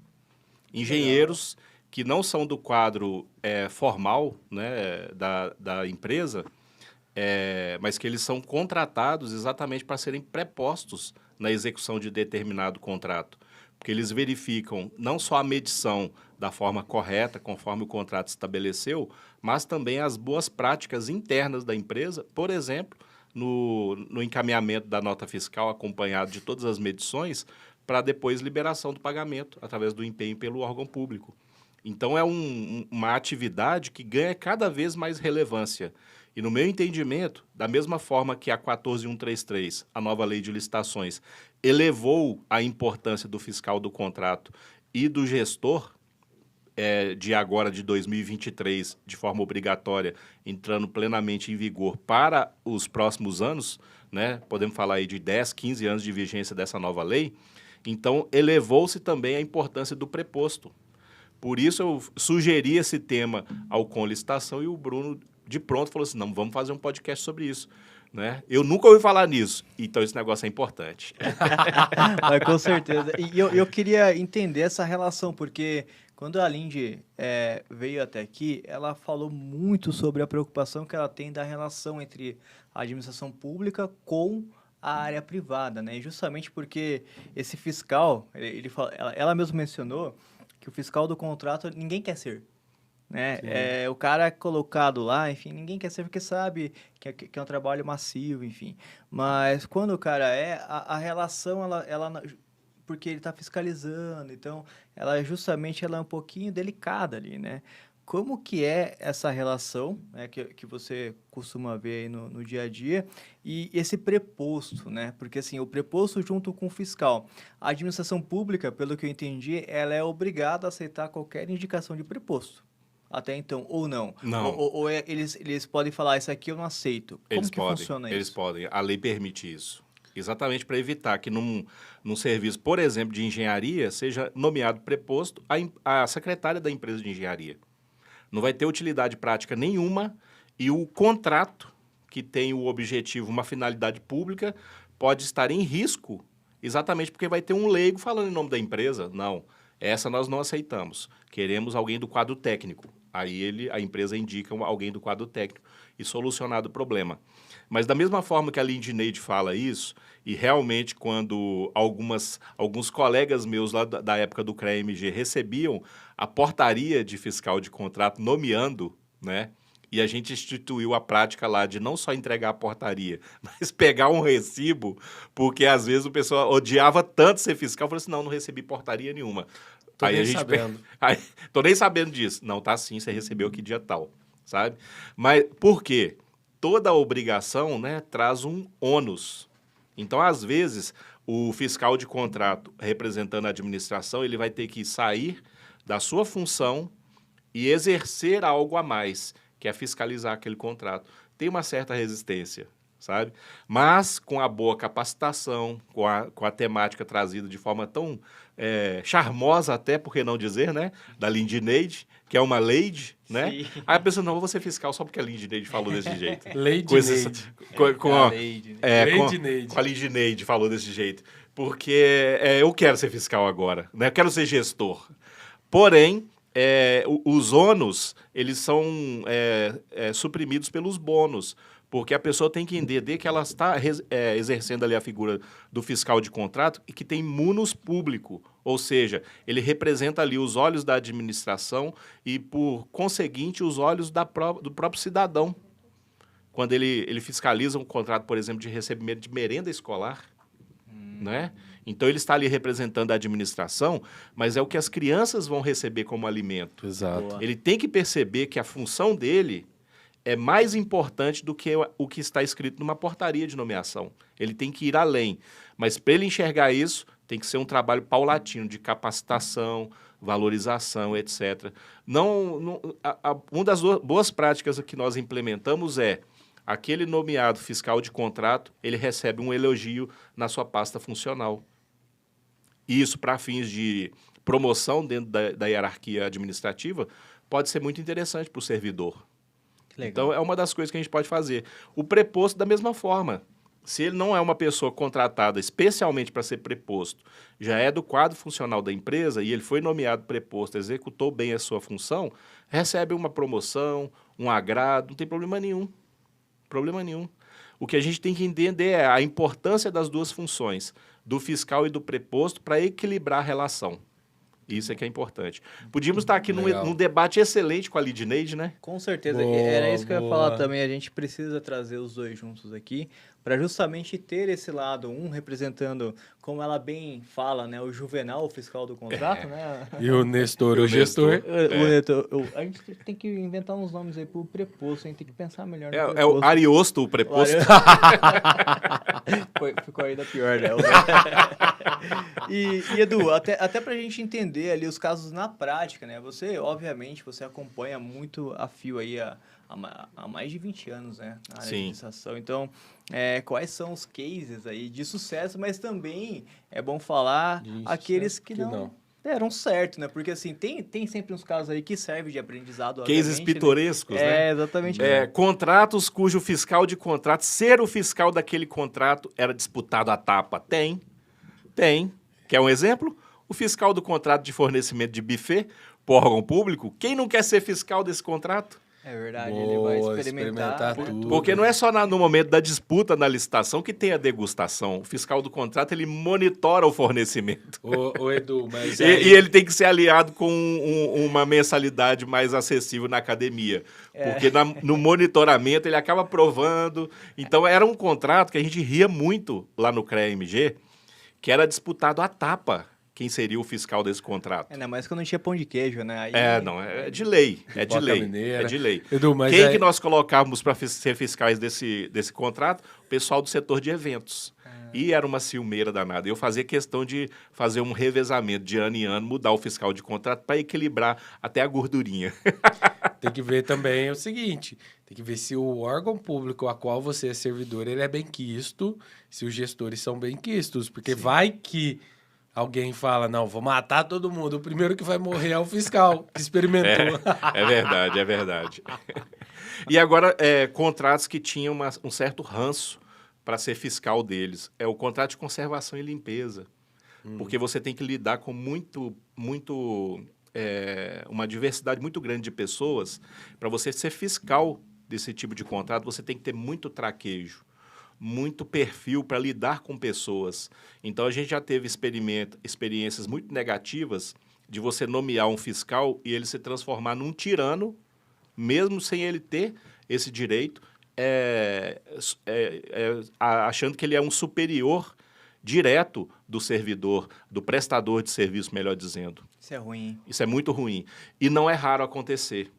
Engenheiros que não são do quadro formal, né, da empresa, mas que eles são contratados exatamente para serem prepostos na execução de determinado contrato. Porque eles verificam não só a medição da forma correta, conforme o contrato estabeleceu, mas também as boas práticas internas da empresa, por exemplo, no encaminhamento da nota fiscal, acompanhado de todas as medições, para depois liberação do pagamento, através do empenho pelo órgão público. Então, é uma atividade que ganha cada vez mais relevância. E, no meu entendimento, da mesma forma que a 14.133, a nova lei de licitações, elevou a importância do fiscal do contrato e do gestor, de 2023, de forma obrigatória, entrando plenamente em vigor para os próximos anos, né? Podemos falar aí de 10, 15 anos de vigência dessa nova lei. Então, elevou-se também a importância do preposto. Por isso, eu sugeri esse tema ao Conlicitação e o Bruno, de pronto, falou assim, não, vamos fazer um podcast sobre isso. Né? Eu nunca ouvi falar nisso, então esse negócio é importante. Mas, com certeza. E eu queria entender essa relação, porque quando a Lindy veio até aqui, ela falou muito sobre a preocupação que ela tem da relação entre a administração pública com a área privada, né? E justamente porque esse fiscal, ela mesma mencionou que o fiscal do contrato ninguém quer ser, né? O cara é colocado lá, enfim, ninguém quer ser porque sabe que é um trabalho massivo, enfim. Mas quando o cara a relação, ela porque ele está fiscalizando, então, justamente ela é um pouquinho delicada ali, né? Como que é essa relação, né, que você costuma ver aí no dia a dia e esse preposto, né? Porque, assim, o preposto junto com o fiscal. A administração pública, pelo que eu entendi, ela é obrigada a aceitar qualquer indicação de preposto. Até então, ou não? Não. Ou eles podem falar, isso aqui eu não aceito. Como que funciona isso? Eles podem. A lei permite isso. Exatamente para evitar que num serviço, por exemplo, de engenharia, seja nomeado preposto a secretária da empresa de engenharia. Não vai ter utilidade prática nenhuma e o contrato, que tem o objetivo, uma finalidade pública, pode estar em risco exatamente porque vai ter um leigo falando em nome da empresa. Não, essa nós não aceitamos. Queremos alguém do quadro técnico. Aí a empresa indica alguém do quadro técnico e solucionado o problema. Mas da mesma forma que a Lindineide fala isso, e realmente quando alguns colegas meus lá da época do CREA-MG recebiam a portaria de fiscal de contrato nomeando, né? E a gente instituiu a prática lá de não só entregar a portaria, mas pegar um recibo, porque às vezes o pessoal odiava tanto ser fiscal, falou assim, não recebi portaria nenhuma. Tô nem sabendo. Tô nem sabendo disso. Não, tá sim, você recebeu que dia tal, sabe? Mas por quê? Toda obrigação, né, traz um ônus. Então, às vezes, o fiscal de contrato, representando a administração, ele vai ter que sair da sua função e exercer algo a mais, que é fiscalizar aquele contrato. Tem uma certa resistência, sabe? Mas, com a boa capacitação, com a temática trazida de forma tão charmosa até, por que não dizer, né? Da Lindineide, que é uma lady, né? Sim. Aí a pessoa, não, vou ser fiscal só porque a Lindineide falou desse jeito. Lindineide. Com a Lindineide falou desse jeito. Porque eu quero ser fiscal agora, né? Eu quero ser gestor. Porém, os ônus, eles são suprimidos pelos bônus. Porque a pessoa tem que entender que ela está exercendo ali a figura do fiscal de contrato e que tem munus público, ou seja, ele representa ali os olhos da administração e, por conseguinte, os olhos do próprio cidadão. Quando ele fiscaliza um contrato, por exemplo, de recebimento de merenda escolar, né? Então, ele está ali representando a administração, mas é o que as crianças vão receber como alimento. Exato. Boa. Ele tem que perceber que a função dele é mais importante do que o que está escrito numa portaria de nomeação. Ele tem que ir além. Mas, para ele enxergar isso, tem que ser um trabalho paulatino de capacitação, valorização, etc. Uma das boas práticas que nós implementamos é aquele nomeado fiscal de contrato, ele recebe um elogio na sua pasta funcional. Isso, para fins de promoção dentro da hierarquia administrativa, pode ser muito interessante para o servidor. Legal. Então, é uma das coisas que a gente pode fazer. O preposto, da mesma forma. Se ele não é uma pessoa contratada especialmente para ser preposto, já é do quadro funcional da empresa e ele foi nomeado preposto, executou bem a sua função, recebe uma promoção, um agrado, não tem problema nenhum. Problema nenhum. O que a gente tem que entender é a importância das duas funções, do fiscal e do preposto, para equilibrar a relação. Isso é que é importante. Podíamos estar aqui num debate excelente com a Lidneide, né? Com certeza. Boa, Era isso que eu ia falar boa. também. A gente precisa trazer os dois juntos aqui para justamente ter esse lado, um representando, como ela bem fala, né, o Juvenal, o fiscal do contrato, né? E o Nestor, E o o gestor. A gente tem que inventar uns nomes aí pro preposto, a gente tem que pensar melhor no É o preposto. Ariosto, o preposto. Ficou ainda pior, né? E Edu, até pra gente entender ali os casos na prática, né? Você, obviamente, você acompanha muito a fio aí há mais de 20 anos, né? Na área de administração. Então, quais são os cases aí de sucesso, mas também é bom falar aqueles que não deram certo, né? Porque, assim, tem sempre uns casos aí que servem de aprendizado. Cases pitorescos, né? Exatamente. Contratos cujo fiscal de contrato, ser o fiscal daquele contrato, era disputado à tapa. Tem. Quer um exemplo? O fiscal do contrato de fornecimento de buffet por órgão público, quem não quer ser fiscal desse contrato? É verdade, ele vai experimentar tudo. Porque não é só no momento da disputa na licitação que tem a degustação. O fiscal do contrato, ele monitora o fornecimento. Ô Edu, mas E ele tem que ser aliado com uma mensalidade mais acessível na academia. Porque no monitoramento ele acaba provando. Então, era um contrato que a gente ria muito lá no CREA-MG, que era disputado à tapa. Quem seria o fiscal desse contrato? Ainda mais que não tinha pão de queijo, né? Aí... É de lei. É de lei. Mineira. É de lei. Edu, mas Quem que nós colocávamos para ser fiscais desse contrato? O pessoal do setor de eventos. E era uma ciumeira danada. Eu fazia questão de fazer um revezamento de ano em ano, mudar o fiscal de contrato para equilibrar até a gordurinha. Tem que ver também o seguinte, tem que ver se o órgão público a qual você é servidor, ele é benquisto, se os gestores são benquistos, porque vai que alguém fala, não, vou matar todo mundo, o primeiro que vai morrer é o fiscal, que experimentou. É verdade. E agora, contratos que tinham um certo ranço para ser fiscal deles. É o contrato de conservação e limpeza. Porque você tem que lidar com uma diversidade muito grande de pessoas. Para você ser fiscal desse tipo de contrato, você tem que ter muito traquejo, muito perfil para lidar com pessoas. Então, a gente já teve experiências muito negativas de você nomear um fiscal e ele se transformar num tirano, mesmo sem ele ter esse direito, achando que ele é um superior direto do servidor, do prestador de serviço, melhor dizendo. Isso é ruim, hein? Isso é muito ruim. E não é raro acontecer.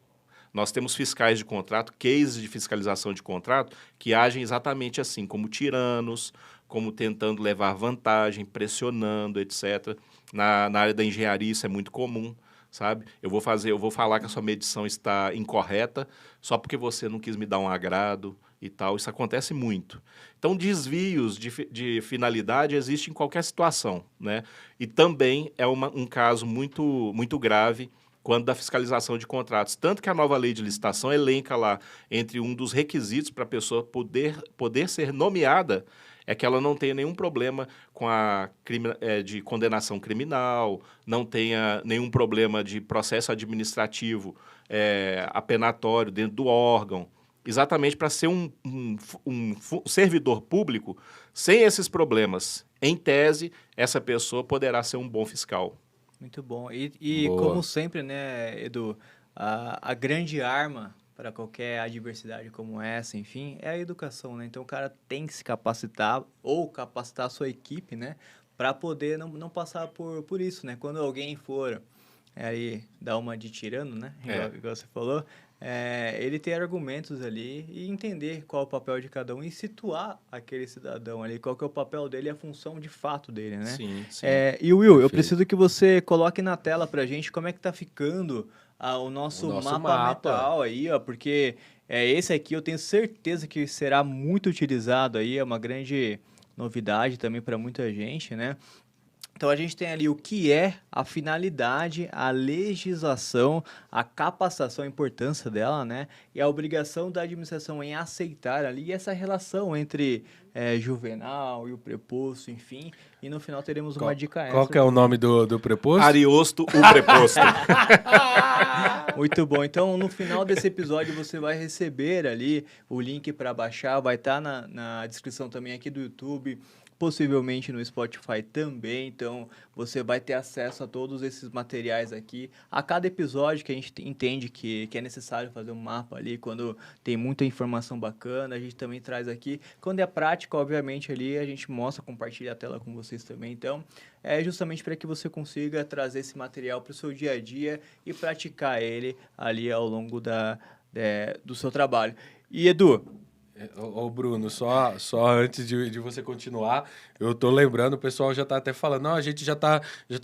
Nós temos fiscais de contrato, cases de fiscalização de contrato, que agem exatamente assim, como tiranos, como tentando levar vantagem, pressionando, etc. Na área da engenharia isso é muito comum, sabe? Eu vou falar que a sua medição está incorreta só porque você não quis me dar um agrado e tal. Isso acontece muito. Então, desvios de finalidade existem em qualquer situação, né? E também é um caso muito, muito grave quando da fiscalização de contratos. Tanto que a nova lei de licitação elenca lá, entre um dos requisitos para a pessoa poder ser nomeada, é que ela não tenha nenhum problema com de condenação criminal, não tenha nenhum problema de processo administrativo apenatório dentro do órgão, exatamente para ser um servidor público sem esses problemas. Em tese, essa pessoa poderá ser um bom fiscal. Muito bom. E Boa. como sempre, né, Edu, a grande arma para qualquer adversidade como essa, enfim, é a educação, né? Então o cara tem que se capacitar ou capacitar a sua equipe, né, para poder não passar por isso, né? Quando alguém for aí dar uma de tirano, né, igual você falou, ele ter argumentos ali e entender qual é o papel de cada um e situar aquele cidadão ali, qual que é o papel dele e a função de fato dele, né? Sim, sim. E Will, eu Perfeito. preciso que você coloque na tela pra gente como é que tá ficando o nosso mapa mental aí, ó, porque esse aqui eu tenho certeza que será muito utilizado aí, é uma grande novidade também para muita gente, né? Então, a gente tem ali o que é a finalidade, a legislação, a capacitação, a importância dela, né? E a obrigação da administração em aceitar ali essa relação entre juvenal e o preposto, enfim. E no final teremos uma dica extra. Qual que é o nome do preposto? Ariosto, o preposto. Muito bom. Então, no final desse episódio, você vai receber ali o link para baixar. Vai estar na descrição também aqui do YouTube. Possivelmente no Spotify também, então você vai ter acesso a todos esses materiais aqui. A cada episódio que a gente entende que é necessário fazer um mapa ali, quando tem muita informação bacana, a gente também traz aqui. Quando é prática, obviamente, ali a gente mostra, compartilha a tela com vocês também. Então, é justamente para que você consiga trazer esse material para o seu dia a dia e praticar ele ali ao longo do seu trabalho. E, Edu... Ô Bruno, só antes de você continuar, eu tô lembrando, o pessoal já tá até falando, não, a gente já tá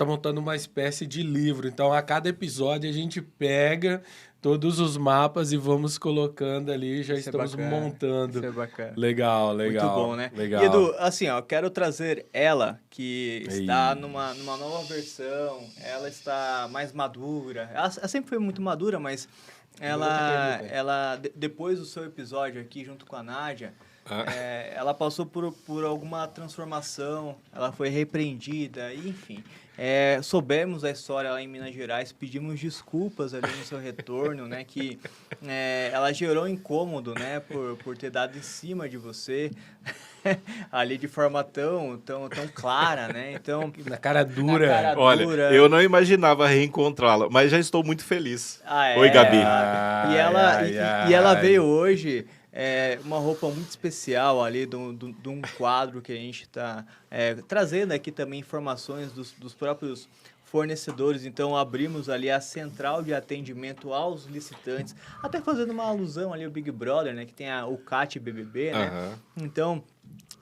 montando uma espécie de livro, então a cada episódio a gente pega todos os mapas e vamos colocando ali, já estamos montando. Isso é bacana. Legal. Muito bom, né? Legal. E Edu, assim, ó, quero trazer ela, que está numa nova versão, ela está mais madura, ela sempre foi muito madura, mas... Ela depois do seu episódio aqui, junto com a Nádia, ela passou por alguma transformação, ela foi repreendida, enfim. Soubemos a história lá em Minas Gerais, pedimos desculpas ali no seu retorno, né, que ela gerou incômodo, né, por ter dado em cima de você, ali de forma tão clara, né, então... Na cara dura. Olha, eu não imaginava reencontrá-la, mas já estou muito feliz. Oi, Gabi. E ela veio hoje... uma roupa muito especial ali de um quadro que a gente está trazendo aqui também informações dos próprios fornecedores. Então, abrimos ali a central de atendimento aos licitantes, até fazendo uma alusão ali ao Big Brother, né? Que tem o CAT BBB, né? Uhum. Então...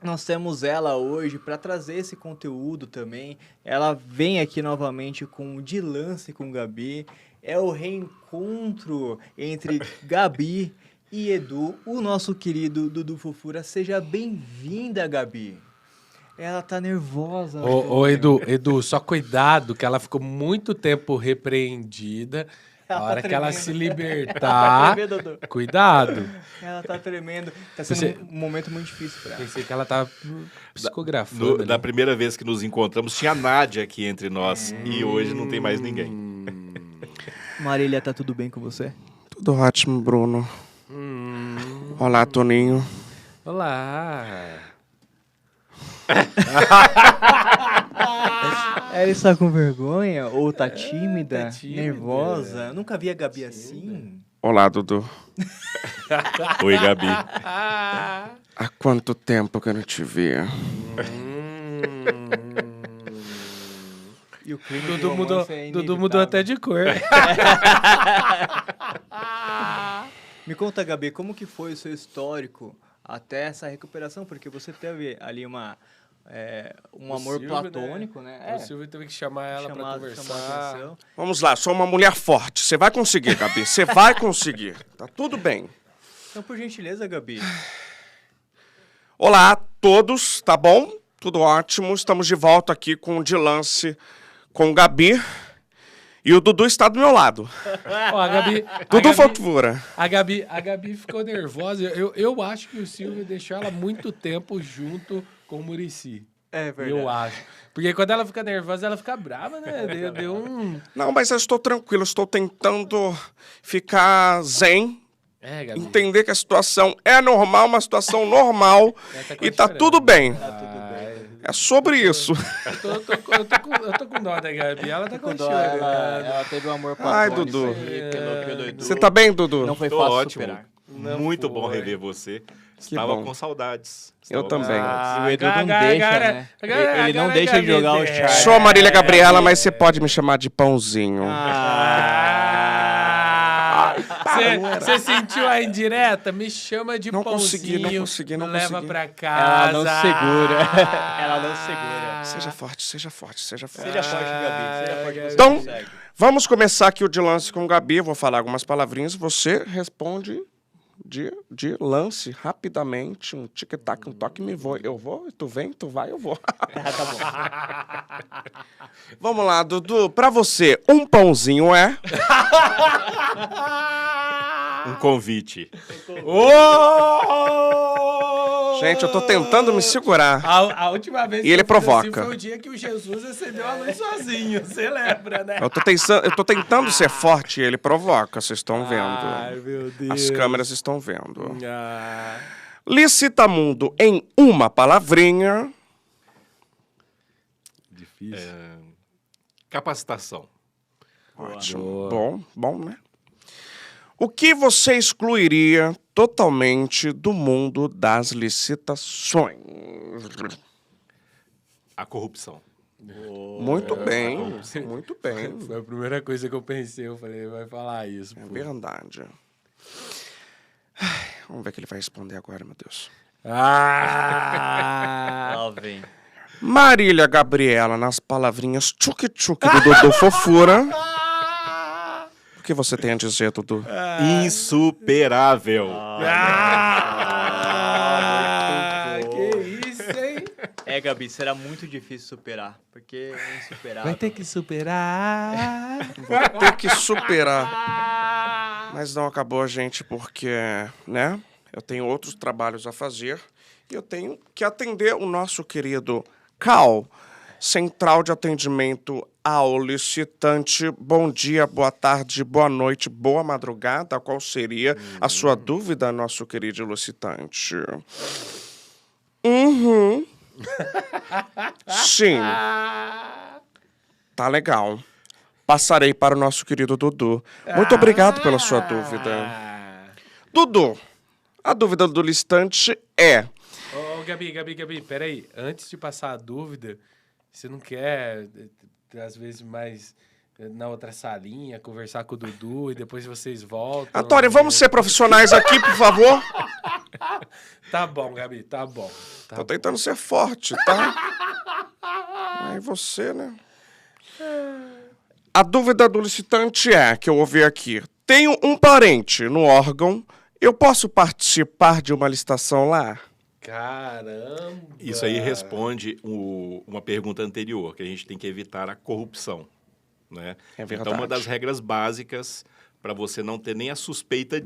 Nós temos ela hoje para trazer esse conteúdo também. Ela vem aqui novamente com o De Lance com Gabi. É o reencontro entre Gabi e Edu, o nosso querido Dudu Fofura. Seja bem-vinda, Gabi. Ela tá nervosa. Ô Edu, só cuidado que ela ficou muito tempo repreendida. A hora que ela se libertar, cuidado. Ela tá tremendo. Tá sendo um momento muito difícil pra ela. Pensei que ela tava psicografando. Da primeira vez que nos encontramos, tinha a Nádia aqui entre nós. E hoje não tem mais ninguém. Marília, tá tudo bem com você? Tudo ótimo, Bruno. Olá, Toninho. Olá. Ela está com vergonha? Ou tá tímida? Nervosa? Nunca vi a Gabi assim? Olá, Dudu. Oi, Gabi. Há quanto tempo que eu não te via? E o clima Dudu mudou até de cor. Me conta, Gabi, como que foi o seu histórico até essa recuperação? Porque você teve ali um amor Silvio, platônico, né? O Silvio teve que chamar ela pra conversar. Vamos lá, sou uma mulher forte. Você vai conseguir, Gabi. Você vai conseguir. Tá tudo bem. Então, por gentileza, Gabi. Olá a todos, tá bom? Tudo ótimo. Estamos de volta aqui com o De Lance com o Gabi. E o Dudu está do meu lado. Ó, a Gabi, Dudu Fofura. A Gabi ficou nervosa. Eu acho que o Silvio deixou ela muito tempo junto com o Muricy. É verdade. Eu acho. Porque quando ela fica nervosa, ela fica brava, né? Deu um... Não, mas eu estou tranquilo. Estou tentando ficar zen Gabi. entender que a situação é normal, uma situação normal, e tá tudo bem. Tá tudo bem. É sobre isso. Eu tô com dó da Gabi. Ela tá Com dó, chorando. ela teve um amor Ai, platônico Dudu. aí, pelo Edu. Você tá bem, Dudu? Não foi Tô fácil ótimo. superar. Muito bom foi. rever você. Estava bom. com saudades. Eu Estava com também. saudades. E o Edu não deixa, né? Ele não deixa de jogar o chat. Sou a Marília Gabriela, mas você pode me chamar de Pãozinho. Você sentiu a indireta? Me chama de Não pãozinho. consegui, não leva consegui. pra casa. Ela não segura. Ela não segura. Seja forte, seja forte, seja forte. Seja forte, Gabi. Seja forte, você Então, consegue. vamos começar aqui o de lance com o Gabi. Eu vou falar algumas palavrinhas. Você responde de lance rapidamente. Um tic-tac, um toque, me vou. Eu vou, tu vem, tu vai, eu vou. Tá bom. Vamos lá, Dudu. Pra você, um pãozinho é... Um convite. Gente, eu tô tentando me segurar. A última vez E ele eu fiz assim provoca. foi o dia que o Jesus acendeu a luz sozinho. Você lembra, né? Eu tô tentando ser forte e ele provoca, vocês estão vendo. Ai, meu Deus. As câmeras estão vendo. Ah, Licitamundo em uma palavrinha. difícil. Capacitação. Ótimo. Bom, né? O que você excluiria totalmente do mundo das licitações? A corrupção. Muito bem, muito bem. Foi a primeira coisa que eu pensei. Eu falei, vai falar isso. É pô. verdade. Ai, vamos ver o que ele vai responder agora, meu Deus. Lá vem. Marília Gabriela, nas palavrinhas tchuc-tchuc do Dudu Fofura. O que você tem a dizer, Dudu? Insuperável. Que isso, hein? Gabi, será muito difícil superar. Porque é insuperável. Vai ter que superar. Ter que superar. Mas não acabou, gente, porque, né? Eu tenho outros trabalhos a fazer e eu tenho que atender o nosso querido CAL, Central de Atendimento ao Licitante. Bom dia, boa tarde, boa noite, boa madrugada. Qual seria a sua dúvida, nosso querido licitante? Sim. Tá legal. Passarei para o nosso querido Dudu. Muito obrigado pela sua dúvida. Dudu, a dúvida do licitante é... Ô, Gabi, peraí. Antes de passar a dúvida, você não quer, às vezes, mais na outra salinha, conversar com o Dudu e depois vocês voltam? Antônio, vamos ser profissionais aqui, por favor? Tá bom, Gabi, tá bom. Tá Tô tentando ser forte, tá? Aí você, né? A dúvida do licitante é, que eu ouvi aqui, tenho um parente no órgão, eu posso participar de uma licitação lá? Caramba! Isso aí responde uma pergunta anterior, que a gente tem que evitar a corrupção. Né? É verdade. Então, uma das regras básicas para você não ter nem a suspeita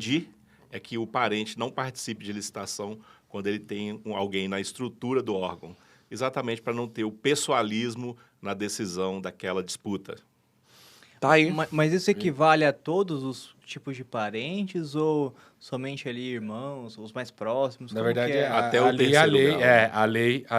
é que o parente não participe de licitação quando ele tem alguém na estrutura do órgão. Exatamente para não ter o pessoalismo na decisão daquela disputa. Tá aí. Mas isso equivale a todos os tipos de parentes ou somente ali irmãos, os mais próximos? Na Como verdade, que é? Até o a terceiro lei, grau. a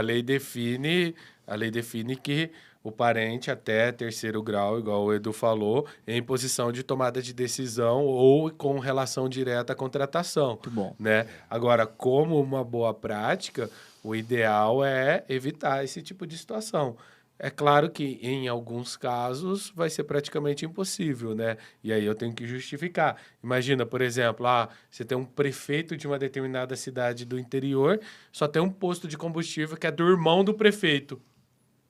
lei define que o parente até terceiro grau, igual o Edu falou, é em posição de tomada de decisão ou com relação direta à contratação. Muito bom. Né? Agora, como uma boa prática, o ideal é evitar esse tipo de situação. É claro que, em alguns casos, vai ser praticamente impossível, né? E aí eu tenho que justificar. Imagina, por exemplo, você tem um prefeito de uma determinada cidade do interior, só tem um posto de combustível que é do irmão do prefeito.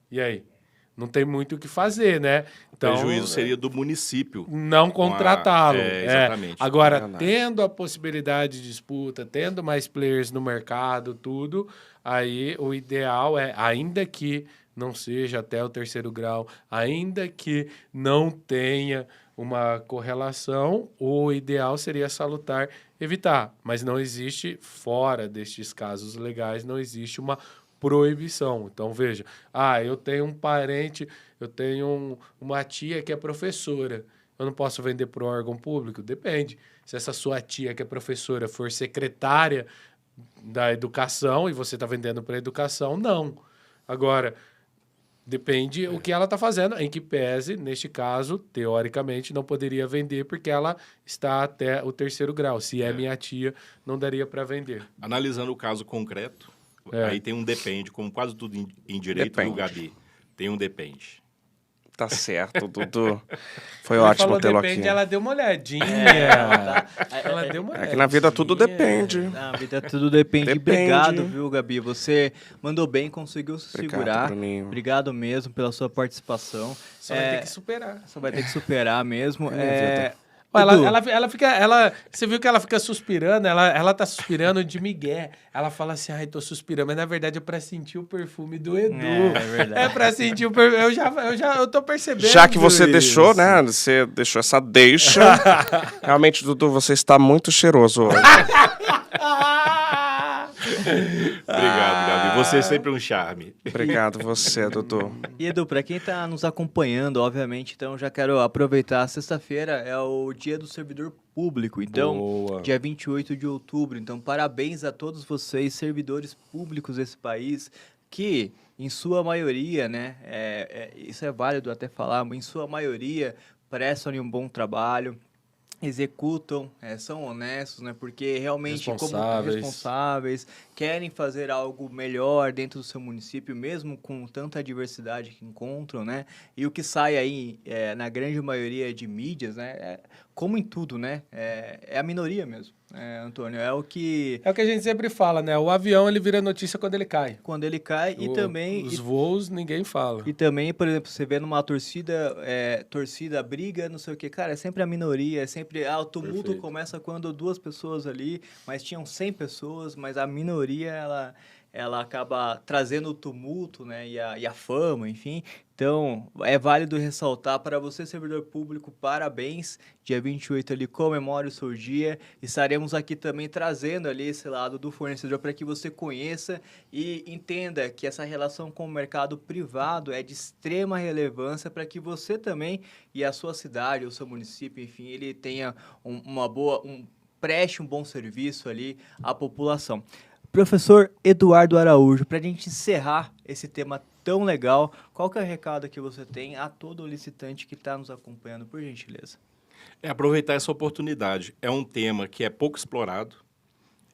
E aí? Não tem muito o que fazer, né? Então, O prejuízo seria do município. não contratá-lo. Exatamente. Agora, Verdade. tendo a possibilidade de disputa, tendo mais players no mercado, tudo, aí o ideal é, ainda que não seja até o terceiro grau, ainda que não tenha uma correlação, o ideal seria salutar evitar. Mas não existe, fora destes casos legais, não existe uma proibição. Então, veja, eu tenho um parente, eu tenho uma tia que é professora. Eu não posso vender para o órgão público? Depende. Se essa sua tia, que é professora, for secretária da educação e você está vendendo para educação, não. Agora, depende o que ela está fazendo, em que pese, neste caso, teoricamente, não poderia vender porque ela está até o 3º grau. Se é minha tia, não daria para vender. Analisando o caso concreto, aí tem um depende, como quase tudo em direito, Depende. viu, Gabi? Tem um depende. Tá certo, Dudu. Foi Ele ótimo falou tê-lo depende, aqui. ela deu uma olhadinha. Ela deu uma É olhadinha. que na vida tudo depende. Na vida tudo depende. Depende. Obrigado, viu, Gabi? Você mandou bem, conseguiu se Obrigado, segurar. Bruninho. Obrigado mesmo pela sua participação. Só vai ter que superar. Só vai ter que superar mesmo. minha vida. Ela, você viu que ela fica suspirando? Ela tá suspirando de migué. Ela fala assim, ai, tô suspirando. Mas na verdade é pra sentir o perfume do Edu. É verdade. É pra sentir o perfume. Eu tô percebendo. Já que você isso. deixou, né? Você deixou essa deixa. Realmente, Dudu, você está muito cheiroso hoje. Obrigado, Gabi. Você é sempre um charme. Obrigado você, Dudu. E Edu, para quem está nos acompanhando, obviamente, então já quero aproveitar. Sexta-feira é o dia do servidor público, então, Boa. dia 28 de outubro. Então, parabéns a todos vocês, servidores públicos desse país, que, em sua maioria, né, isso é válido até falar, mas em sua maioria prestam um bom trabalho, executam, são honestos, né? Porque realmente como responsáveis, querem fazer algo melhor dentro do seu município, mesmo com tanta adversidade que encontram, né? E o que sai aí, na grande maioria de mídias, né? Como em tudo, né? É a minoria mesmo, Antônio. É o que... É o que a gente sempre fala, né? O avião, ele vira notícia quando ele cai. Quando ele cai e também... Os voos, ninguém fala. E também, por exemplo, você vê numa torcida, briga, não sei o que, cara, é sempre a minoria, é sempre, o tumulto Perfeito. começa quando 2 pessoas ali, mas tinham 100 pessoas, mas a minoria, ela acaba trazendo o tumulto, né, e a fama, enfim. Então, é válido ressaltar para você, servidor público, parabéns. Dia 28 ali, comemore o seu dia. Estaremos aqui também trazendo ali esse lado do fornecedor para que você conheça e entenda que essa relação com o mercado privado é de extrema relevância para que você também e a sua cidade, o seu município, enfim, ele tenha preste um bom serviço ali à população. Professor Eduardo Araújo, para a gente encerrar esse tema tão legal, qual que é o recado que você tem a todo licitante que está nos acompanhando, por gentileza? Aproveitar essa oportunidade. É um tema que é pouco explorado,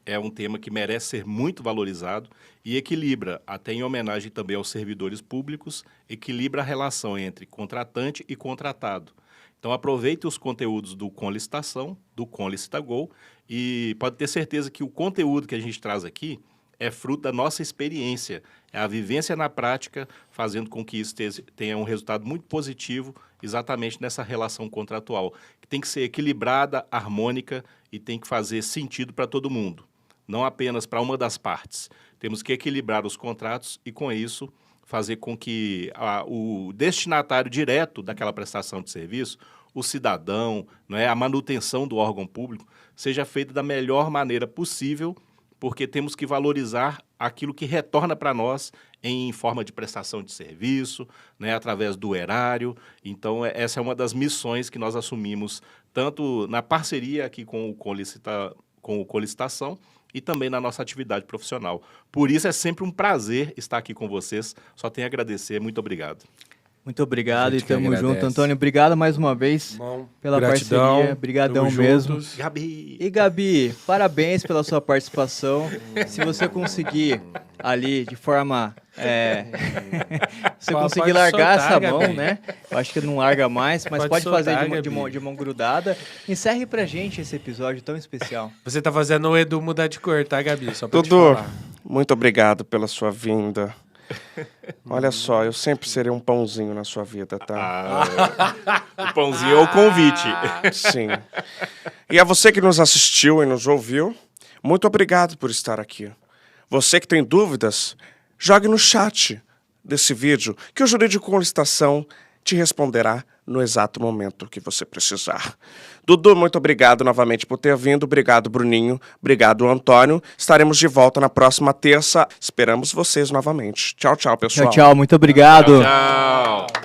é um tema que merece ser muito valorizado e equilibra, até em homenagem também aos servidores públicos, equilibra a relação entre contratante e contratado. Então, aproveite os conteúdos do Com Licitação, do Com Licitagol, e pode ter certeza que o conteúdo que a gente traz aqui é fruto da nossa experiência, é a vivência na prática, fazendo com que isso tenha um resultado muito positivo exatamente nessa relação contratual, que tem que ser equilibrada, harmônica e tem que fazer sentido para todo mundo, não apenas para uma das partes. Temos que equilibrar os contratos e, com isso, fazer com que o destinatário direto daquela prestação de serviço, o cidadão, a manutenção do órgão público, seja feita da melhor maneira possível, porque temos que valorizar aquilo que retorna para nós em forma de prestação de serviço, através do erário. Então, essa é uma das missões que nós assumimos, tanto na parceria aqui com o Colicitação e também na nossa atividade profissional. Por isso, é sempre um prazer estar aqui com vocês. Só tenho a agradecer. Muito obrigado. Muito obrigado e A gente que tamo agradece. junto, Antônio. Obrigado mais uma vez Bom, pela gratidão, parceria. Brigadão tamo mesmo. juntos. Gabi! E Gabi, parabéns pela sua participação. Se você conseguir ali de forma... você conseguir Pode largar soltar, essa mão, Gabi. né? Eu acho que não larga mais, mas pode soltar, fazer Gabi. de mão grudada. Encerre pra gente esse episódio tão especial. Você tá fazendo o Edu mudar de cor, tá, Gabi? Só pra te Dudu, falar. muito obrigado pela sua vinda. Olha só, eu sempre serei um pãozinho na sua vida, tá? O pãozinho é o convite. Sim. E a você que nos assistiu e nos ouviu, muito obrigado por estar aqui. Você que tem dúvidas, jogue no chat desse vídeo que o Jurídico Com Licitação te responderá no exato momento que você precisar. Dudu, muito obrigado novamente por ter vindo. Obrigado, Bruninho. Obrigado, Antônio. Estaremos de volta na próxima terça. Esperamos vocês novamente. Tchau, tchau, pessoal. Tchau, tchau. Muito obrigado. Tchau.